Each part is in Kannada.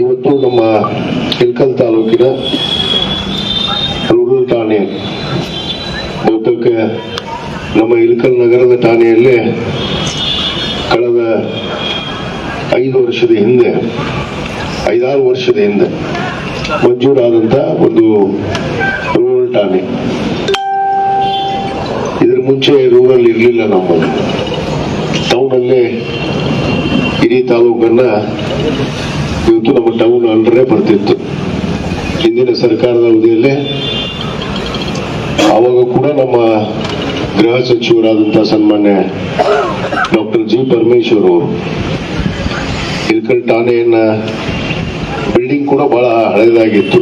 ಇವತ್ತು ನಮ್ಮ ಇಳಕಲ್ ತಾಲೂಕಿನ ರೂರಲ್ ಠಾಣೆ, ಬಹುತೇಕ ನಮ್ಮ ಇಳಕಲ್ ನಗರದ ಠಾಣೆಯಲ್ಲೇ ಕಳೆದ 5 ವರ್ಷದ ಹಿಂದೆ 5-6 ವರ್ಷದ ಹಿಂದೆ ಮಂಜೂರಾದಂತ ಒಂದು ರೂರಲ್ ಠಾಣೆ. ಇದರ ಮುಂಚೆ ರೂರಲ್ ಇರಲಿಲ್ಲ. ನಮ್ಮಲ್ಲಿ ಟೌನಲ್ಲೇ ಇಡೀ ತಾಲೂಕನ್ನ ಇವತ್ತು ನಮ್ಮ ಟೌನ್ ಅಂಡರೇ ಬರ್ತಿತ್ತು. ಹಿಂದಿನ ಸರ್ಕಾರದ ಅವಧಿಯಲ್ಲೇ ಆವಾಗ ಕೂಡ ನಮ್ಮ ಗೃಹ ಸಚಿವರಾದಂತಹ ಸನ್ಮಾನ್ಯ ಡಾಕ್ಟರ್ ಜಿ ಪರಮೇಶ್ವರ್ ಅವರು ಇಳಕಲ್ ಠಾಣೆಯನ್ನ ಬಿಲ್ಡಿಂಗ್ ಕೂಡ ಬಹಳ ಹಳೆಯದಾಗಿತ್ತು.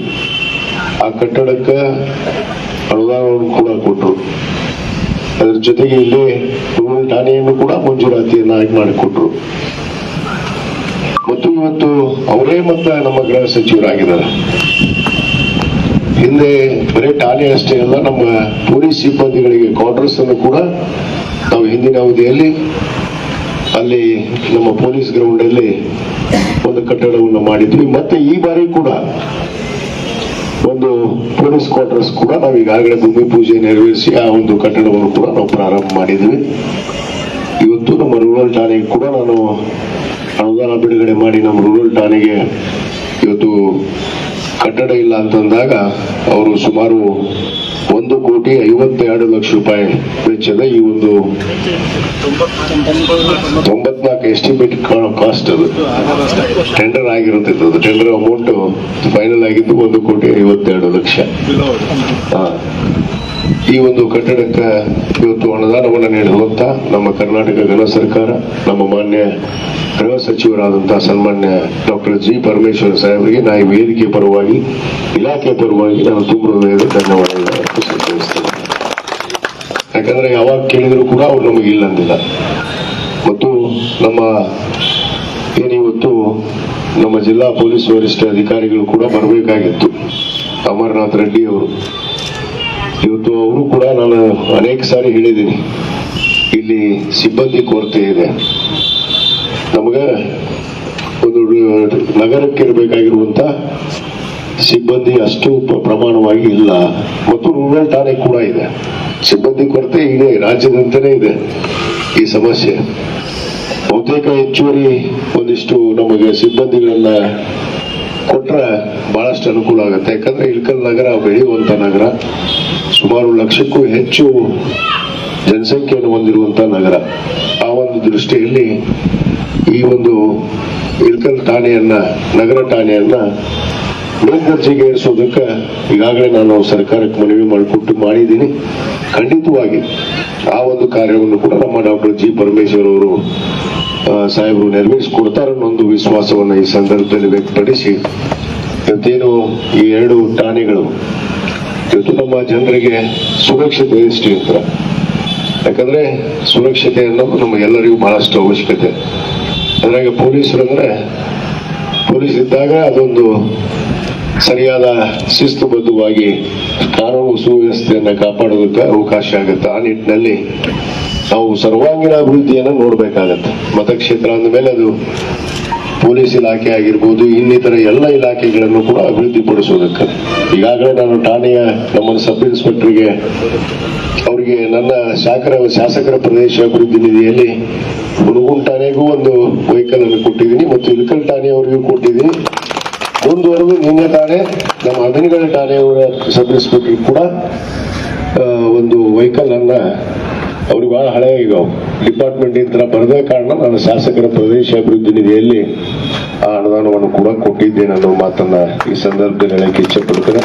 ಆ ಕಟ್ಟಡಕ್ಕೆ ಅನುದಾನವನ್ನು ಕೂಡ ಕೊಟ್ಟರು. ಅದರ ಜೊತೆಗೆ ಇಲ್ಲಿ ರೂರಲ್ ಠಾಣೆಯನ್ನು ಕೂಡ ಮಂಜೂರಾತಿಯನ್ನಾಗಿ ಮಾಡಿಕೊಟ್ರು. ಮತ್ತು ಇವತ್ತು ಅವರೇ ಮತ್ತೆ ನಮ್ಮ ಗೃಹ ಸಚಿವರಾಗಿದ್ದಾರೆ. ಹಿಂದೆ ಬರೀ ಠಾಣೆ ಅಷ್ಟೇ ಅಲ್ಲ, ನಮ್ಮ ಪೊಲೀಸ್ ಸಿಬ್ಬಂದಿಗಳಿಗೆ ಕ್ವಾರ್ಟರ್ಸ್ ಅನ್ನು ಕೂಡ ನಾವು ಹಿಂದಿನ ಅವಧಿಯಲ್ಲಿ ಅಲ್ಲಿ ನಮ್ಮ ಪೊಲೀಸ್ ಗ್ರೌಂಡ್ ಅಲ್ಲಿ ಒಂದು ಕಟ್ಟಡವನ್ನು ಮಾಡಿದ್ವಿ. ಮತ್ತೆ ಈ ಬಾರಿ ಕೂಡ ಒಂದು ಪೊಲೀಸ್ ಕ್ವಾರ್ಟರ್ಸ್ ಕೂಡ ನಾವು ಈಗಾಗಲೇ ಭೂಮಿ ಪೂಜೆ ನೆರವೇರಿಸಿ ಆ ಒಂದು ಕಟ್ಟಡವನ್ನು ಕೂಡ ನಾವು ಪ್ರಾರಂಭ ಮಾಡಿದ್ವಿ. ಇವತ್ತು ನಮ್ಮ ರೂರಲ್ ಠಾಣೆಗೆ ಕೂಡ ನಾನು ಅನುದಾನ ಬಿಡುಗಡೆ ಮಾಡಿ ನಮ್ಮ ರೂರಲ್ ಠಾಣೆಗೆ ಇವತ್ತು ಕಟ್ಟಡ ಇಲ್ಲ ಅಂತಂದಾಗ ಅವರು ಸುಮಾರು 1,52,00,000 ವೆಚ್ಚದ ಈ ಒಂದು 94 ಎಸ್ಟಿಮೇಟ್ ಕಾಸ್ಟ್, ಅದು ಟೆಂಡರ್ ಆಗಿರುತ್ತಿತ್ತು. ಅದು ಟೆಂಡರ್ ಅಮೌಂಟ್ ಫೈನಲ್ ಆಗಿದ್ದು 1,52,00,000. ಈ ಒಂದು ಕಟ್ಟಡಕ್ಕೆ ಇವತ್ತು ಅನುದಾನವನ್ನು ನೀಡಿರುವಂತ ನಮ್ಮ ಕರ್ನಾಟಕ ಗಣ ಸರ್ಕಾರ, ನಮ್ಮ ಮಾನ್ಯ ಗೃಹ ಸಚಿವರಾದಂತಹ ಸನ್ಮಾನ್ಯ ಡಾಕ್ಟರ್ ಜಿ ಪರಮೇಶ್ವರ್ ಸಾಹೇಬರಿಗೆ ನಾ ಈ ವೇದಿಕೆ ಪರವಾಗಿ, ಇಲಾಖೆ ಪರವಾಗಿ ನಾನು ತುಂಬ ಧನ್ಯವಾದಗಳನ್ನು ಸಲ್ಲಿಸ್ತೇನೆ. ಯಾಕಂದ್ರೆ ಯಾವಾಗ ಕೇಳಿದ್ರು ಕೂಡ ಅವ್ರು ನಮಗೆ ಇಲ್ಲ ಅಂದಿಲ್ಲ. ಮತ್ತು ನಮ್ಮ ಏನಿವತ್ತು ನಮ್ಮ ಜಿಲ್ಲಾ ಪೊಲೀಸ್ ವರಿಷ್ಠ ಅಧಿಕಾರಿಗಳು ಕೂಡ ಬರಬೇಕಾಗಿತ್ತು, ಅಮರನಾಥ್ ರೆಡ್ಡಿ ಅವರು. ಇವತ್ತು ಅವರು ಕೂಡ ನಾನು ಅನೇಕ ಸಾರಿ ಹೇಳಿದ್ದೀನಿ, ಇಲ್ಲಿ ಸಿಬ್ಬಂದಿ ಕೊರತೆ ಇದೆ. ನಮಗ ಒಂದು ನಗರಕ್ಕೆ ಇರಬೇಕಾಗಿರುವಂತ ಸಿಬ್ಬಂದಿ ಅಷ್ಟು ಪ್ರಮಾಣವಾಗಿ ಇಲ್ಲ. ಮತ್ತು ರೂರಲ್ ಠಾಣೆ ಕೂಡ ಇದೆ, ಸಿಬ್ಬಂದಿ ಕೊರತೆ ಇದೆ, ರಾಜ್ಯದಂತೆಯೇ ಇದೆ ಈ ಸಮಸ್ಯೆ. ಬಹುತೇಕ ಹೆಚ್ಚುವರಿ ಒಂದಿಷ್ಟು ನಮಗೆ ಸಿಬ್ಬಂದಿಗಳನ್ನ ಕೊಟ್ರೆ ಬಹಳಷ್ಟು ಅನುಕೂಲ ಆಗುತ್ತೆ. ಯಾಕಂದ್ರೆ ಇಳಕಲ್ ನಗರ ಬೆಳೆಯುವಂತ ನಗರ, ಸುಮಾರು 1,00,000ಕ್ಕೂ ಹೆಚ್ಚು ಜನಸಂಖ್ಯೆಯನ್ನು ಹೊಂದಿರುವಂತಹ ನಗರ. ಆ ಒಂದು ದೃಷ್ಟಿಯಲ್ಲಿ ಈ ಒಂದು ಇಳಕಲ್ ಠಾಣೆಯನ್ನ, ನಗರ ಠಾಣೆಯನ್ನ ಮೇಲ್ದರ್ಜೆಗೆ ಏರಿಸೋದಕ್ಕೆ ಈಗಾಗಲೇ ನಾನು ಸರ್ಕಾರಕ್ಕೆ ಮನವಿ ಮಾಡಿದ್ದೀನಿ. ಖಂಡಿತವಾಗಿ ಆ ಒಂದು ಕಾರ್ಯವನ್ನು ಕೂಡ ನಮ್ಮ ಡಾಕ್ಟರ್ ಜಿ ಪರಮೇಶ್ವರ್ ಅವರು ಸಾಹೇಬರು ನೆರವೇರಿಸಿಕೊಡ್ತಾರೆ ಅನ್ನೋ ಒಂದು ವಿಶ್ವಾಸವನ್ನು ಈ ಸಂದರ್ಭದಲ್ಲಿ ವ್ಯಕ್ತಪಡಿಸಿ, ಇವತ್ತೇನು ಈ 2 ಠಾಣೆಗಳು ಇವತ್ತು ನಮ್ಮ ಜನರಿಗೆ ಸುರಕ್ಷತೆ ಎಷ್ಟು ಅಂತ, ಯಾಕಂದ್ರೆ ಸುರಕ್ಷತೆ ಅನ್ನೋದು ನಮಗೆಲ್ಲರಿಗೂ ಬಹಳಷ್ಟು ಅವಶ್ಯಕತೆ. ಅದ್ರಾಗ ಪೊಲೀಸರಂದ್ರೆ ಪೊಲೀಸ್ ಇದ್ದಾಗ ಅದೊಂದು ಸರಿಯಾದ ಶಿಸ್ತುಬದ್ಧವಾಗಿ ಕಾನೂನು ಸುವ್ಯವಸ್ಥೆಯನ್ನ ಕಾಪಾಡೋದಕ್ಕೆ ಅವಕಾಶ ಆಗುತ್ತೆ. ಆ ನಿಟ್ಟಿನಲ್ಲಿ ನಾವು ಸರ್ವಾಂಗೀಣ ಅಭಿವೃದ್ಧಿಯನ್ನು ನೋಡ್ಬೇಕಾಗತ್ತೆ. ಮತಕ್ಷೇತ್ರ ಅಂದಮೇಲೆ ಅದು ಪೊಲೀಸ್ ಇಲಾಖೆ ಆಗಿರ್ಬೋದು, ಇನ್ನಿತರ ಎಲ್ಲ ಇಲಾಖೆಗಳನ್ನು ಕೂಡ ಅಭಿವೃದ್ಧಿ ಪಡಿಸೋದಕ್ಕೆ ಈಗಾಗಲೇ ನಾನು ಠಾಣೆಯ ನಮ್ಮ ಸಬ್ ಇನ್ಸ್ಪೆಕ್ಟರ್ಗೆ ಅವರಿಗೆ ನನ್ನ ಶಾಸಕರ ಪ್ರದೇಶ ಅಭಿವೃದ್ಧಿ ನಿಧಿಯಲ್ಲಿ ಹುಣಗುಂಡ ಠಾಣೆಗೂ ಒಂದು ವೆಹಿಕಲ್ ಅನ್ನು ಕೊಟ್ಟಿದ್ದೀನಿ ಮತ್ತು ಇಳಕಲ್ ಠಾಣೆಯವರಿಗೂ ಕೊಟ್ಟಿದ್ದೀನಿ. ಮುಂದುವರೆದು ನಿನ್ನೆ ಠಾಣೆ ನಮ್ಮ ಅಧನಿಗಳ ಠಾಣೆಯವರ ಸಬ್ ಇನ್ಸ್ಪೆಕ್ಟರ್ ಕೂಡ ಒಂದು ವೆಹಿಕಲ್ ಅನ್ನ, ಅವ್ರಿಗೆ ಬಹಳ ಹಳೆಯ ಈಗ ಡಿಪಾರ್ಟ್ಮೆಂಟ್ ಇಂದ ಬರದ ಕಾರಣ ನಾನು ಶಾಸಕರ ಪ್ರದೇಶ ಅಭಿವೃದ್ಧಿ ನಿಧಿಯಲ್ಲಿ ಆ ಅನುದಾನವನ್ನು ಕೂಡ ಕೊಟ್ಟಿದ್ದೇನೆ ಅನ್ನೋ ಮಾತನ್ನ ಈ ಸಂದರ್ಭದಲ್ಲಿ ಹೇಳಕ್ಕೆ ಇಚ್ಛೆ ಪಡ್ತೇನೆ.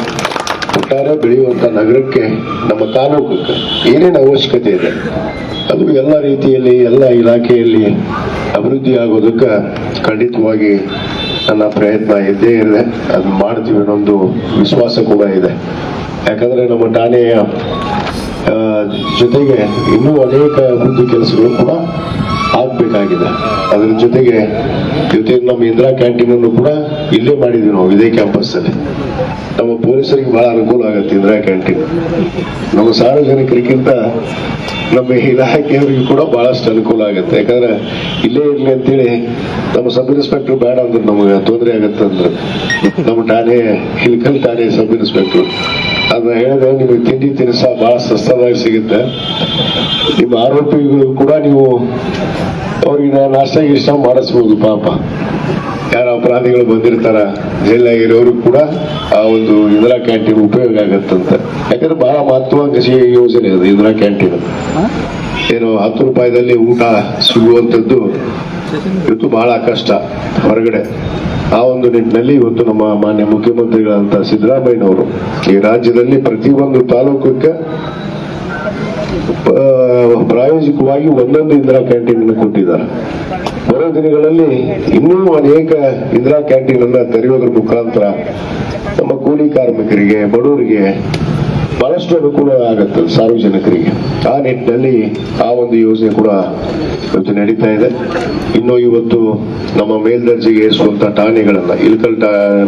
ಒಟ್ಟಾರೆ ಬೆಳೆಯುವಂತ ನಗರಕ್ಕೆ, ನಮ್ಮ ತಾಲೂಕಕ್ಕೆ ಏನೇನು ಅವಶ್ಯಕತೆ ಇದೆ ಅದು ಎಲ್ಲ ರೀತಿಯಲ್ಲಿ ಎಲ್ಲ ಇಲಾಖೆಯಲ್ಲಿ ಅಭಿವೃದ್ಧಿ ಆಗೋದಕ್ಕೆ ಖಂಡಿತವಾಗಿ ನನ್ನ ಪ್ರಯತ್ನ ಇದ್ದೇ ಇದೆ. ಅದು ಮಾಡ್ತೀವಿ ಅನ್ನೊಂದು ವಿಶ್ವಾಸ ಕೂಡ ಇದೆ. ಯಾಕಂದ್ರೆ ನಮ್ಮ ಠಾಣೆಯ ಜೊತೆಗೆ ಇನ್ನೂ ಅನೇಕ ಅಭಿವೃದ್ಧಿ ಕೆಲಸಗಳು ಕೂಡ ಆಗ್ಬೇಕಾಗಿದೆ. ಅದರ ಜೊತೆಗೆ ನಮ್ಮ ಇಂದಿರಾ ಕ್ಯಾಂಟೀನ್ ಅನ್ನು ಕೂಡ ಇಲ್ಲೇ ಮಾಡಿದ್ವಿ ನಾವು ಇದೇ ಕ್ಯಾಂಪಸ್ ಅಲ್ಲಿ. ನಮ್ಮ ಪೊಲೀಸರಿಗೆ ಬಹಳ ಅನುಕೂಲ ಆಗುತ್ತೆ ಇಂದಿರಾ ಕ್ಯಾಂಟೀನ್. ನಮ್ಮ ಸಾರ್ವಜನಿಕರಿಗಿಂತ ನಮ್ಮ ಇಲಾಖೆಯವರಿಗೂ ಕೂಡ ಬಹಳಷ್ಟು ಅನುಕೂಲ ಆಗುತ್ತೆ. ಯಾಕಂದ್ರೆ ಇಲ್ಲೇ ಇರ್ಲಿ ಅಂತೇಳಿ ನಮ್ಮ ಸಬ್ ಇನ್ಸ್ಪೆಕ್ಟರ್ ಬೇಡ ಅಂದ್ರೆ ನಮಗೆ ತೊಂದರೆ ಆಗತ್ತೆ ಅಂದ್ರೆ ನಮ್ಮ ಠಾಣೆ ಹಿಲ್ಕಲ್ ಠಾಣೆ ಸಬ್ ಇನ್ಸ್ಪೆಕ್ಟರ್ ಅದನ್ನ ಹೇಳಿದ್ರೆ ನಿಮಗೆ ತಿಂಡಿ ತಿನಿಸ ಬಹಳ ಸಸ್ತದಾಗಿ ಸಿಗುತ್ತೆ. ನಿಮ್ಮ ಆರೋಪಿಗಳು ಕೂಡ ನೀವು ಅವ್ರಿಗೆ ನಾಷ್ಟ ಗಿಷ್ಟ ಮಾಡಿಸ್ಬೋದು. ಪಾಪ ಯಾರ ಅಪರಾಧಿಗಳು ಬಂದಿರ್ತಾರ ಜೈಲಾಗಿರೋರು ಕೂಡ ಆ ಒಂದು ಇಂದಿರಾ ಕ್ಯಾಂಟೀನ್ ಉಪಯೋಗ ಆಗತ್ತಂತ. ಯಾಕಂದ್ರೆ ಬಹಳ ಮಹತ್ವಾಕಾಂಕ್ಷಿ ಯೋಜನೆ ಅದು ಇಂದಿರಾ ಕ್ಯಾಂಟೀನ್. ಏನು 10 ರೂಪಾಯಿದಲ್ಲಿ ಊಟ ಸಿಗುವಂಥದ್ದು ಇವತ್ತು ಬಹಳ ಕಷ್ಟ ಹೊರಗಡೆ. ಆ ಒಂದು ನಿಟ್ಟಿನಲ್ಲಿ ಇವತ್ತು ನಮ್ಮ ಮಾನ್ಯ ಮುಖ್ಯಮಂತ್ರಿಗಳಂತ ಸಿದ್ದರಾಮಯ್ಯನವರು ಈ ರಾಜ್ಯದಲ್ಲಿ ಪ್ರತಿಯೊಂದು ತಾಲೂಕಕ್ಕೆ ಪ್ರಾಯೋಗಿಕವಾಗಿ ಒಂದೊಂದು ಇಂದಿರಾ ಕ್ಯಾಂಟೀನ್ ಅನ್ನು ಕೊಟ್ಟಿದ್ದಾರೆ. ಬರೋ ದಿನಗಳಲ್ಲಿ ಇನ್ನೂ ಅನೇಕ ಇಂದಿರಾ ಕ್ಯಾಂಟೀನ್ ಅನ್ನ ತೆರೆಯೋದ್ರ ಮುಖಾಂತರ ನಮ್ಮ ಕೂಲಿ ಕಾರ್ಮಿಕರಿಗೆ, ಬಡವರಿಗೆ ಬಹಳಷ್ಟು ಅನುಕೂಲ ಆಗತ್ತೆ, ಸಾರ್ವಜನಿಕರಿಗೆ. ಆ ನಿಟ್ಟಿನಲ್ಲಿ ಆ ಒಂದು ಯೋಜನೆ ಕೂಡ ಇವತ್ತು ನಡೀತಾ ಇದೆ. ಇನ್ನು ಇವತ್ತು ನಮ್ಮ ಮೇಲ್ದರ್ಜೆಗೆ ಏರಿಸುವಂತ ಠಾಣೆಗಳನ್ನ ಇಲ್ಕಲ್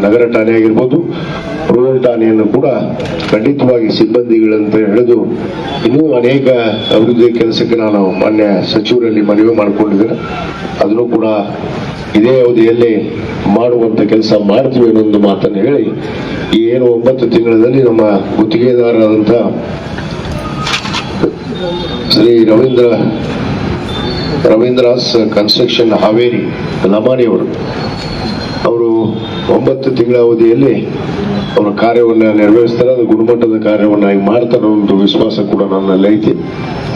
ನಗರ ಠಾಣೆ ಆಗಿರ್ಬೋದು, ರೂರಲ್ ಠಾಣೆಯನ್ನು ಕೂಡ ಖಂಡಿತವಾಗಿ ಸಿಬ್ಬಂದಿಗಳಂತ ಹಿಡಿದು ಇನ್ನೂ ಅನೇಕ ಅಭಿವೃದ್ಧಿ ಕೆಲಸಕ್ಕೆ ನಾನು ಮಾನ್ಯ ಸಚಿವರಲ್ಲಿ ಮನವಿ ಮಾಡಿಕೊಂಡಿದ್ದೇನೆ. ಅದನ್ನು ಕೂಡ ಇದೇ ಅವಧಿಯಲ್ಲಿ ಮಾಡುವಂತ ಕೆಲಸ ಮಾಡ್ತೀವಿ ಅನ್ನೊಂದು ಮಾತನ್ನು ಹೇಳಿ, ಈ ಏನು 9 ತಿಂಗಳಲ್ಲಿ ನಮ್ಮ ಗುತ್ತಿಗೆದಾರರಾದಂತ ಶ್ರೀ ರವೀಂದ್ರಾಸ್ ಕನ್ಸ್ಟ್ರಕ್ಷನ್ ಹಾವೇರಿ ಲಮಾಣಿಯವರು ಅವರು 9 ತಿಂಗಳ ಅವಧಿಯಲ್ಲಿ ಅವರ ಕಾರ್ಯವನ್ನು ನೆರವೇರಿಸ್ತಾರೆ. ಅದು ಗುಣಮಟ್ಟದ ಕಾರ್ಯವನ್ನಾಗಿ ಮಾಡ್ತಾರೆ ಒಂದು ವಿಶ್ವಾಸ ಕೂಡ ನನ್ನಲ್ಲಿ ಐತಿ.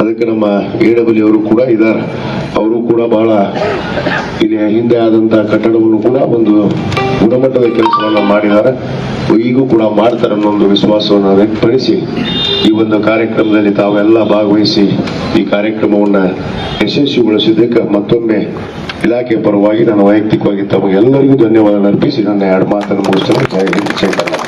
ಅದಕ್ಕೆ ನಮ್ಮ AW ಅವರು ಕೂಡ ಇದ್ದಾರೆ. ಅವರು ಕೂಡ ಬಹಳ ಇಲ್ಲಿ ಹಿಂದೆ ಆದಂತಹ ಕಟ್ಟಡವನ್ನು ಕೂಡ ಒಂದು ಗುಣಮಟ್ಟದ ಕೆಲಸವನ್ನು ಮಾಡಿದ್ದಾರೆ. ಈಗೂ ಕೂಡ ಮಾಡ್ತಾರೆ ಅನ್ನೋ ಒಂದು ವಿಶ್ವಾಸವನ್ನು ವ್ಯಕ್ತಪಡಿಸಿ ಈ ಒಂದು ಕಾರ್ಯಕ್ರಮದಲ್ಲಿ ತಾವೆಲ್ಲ ಭಾಗವಹಿಸಿ ಈ ಕಾರ್ಯಕ್ರಮವನ್ನು ಯಶಸ್ವಿಗೊಳಿಸಿದ್ದಕ್ಕೆ ಮತ್ತೊಮ್ಮೆ ಇಲಾಖೆ ಪರವಾಗಿ ನಾನು ವೈಯಕ್ತಿಕವಾಗಿ ತಮಗೆಲ್ಲರಿಗೂ ಧನ್ಯವಾದ ಅರ್ಪಿಸಿ ನನ್ನ 2 ಮಾತನ್ನು ಮುಗಿಸ್ತೇನೆ. ಜೈ ಹಿಂದ್, ಜೈ ಕರ್ನಾಟಕ.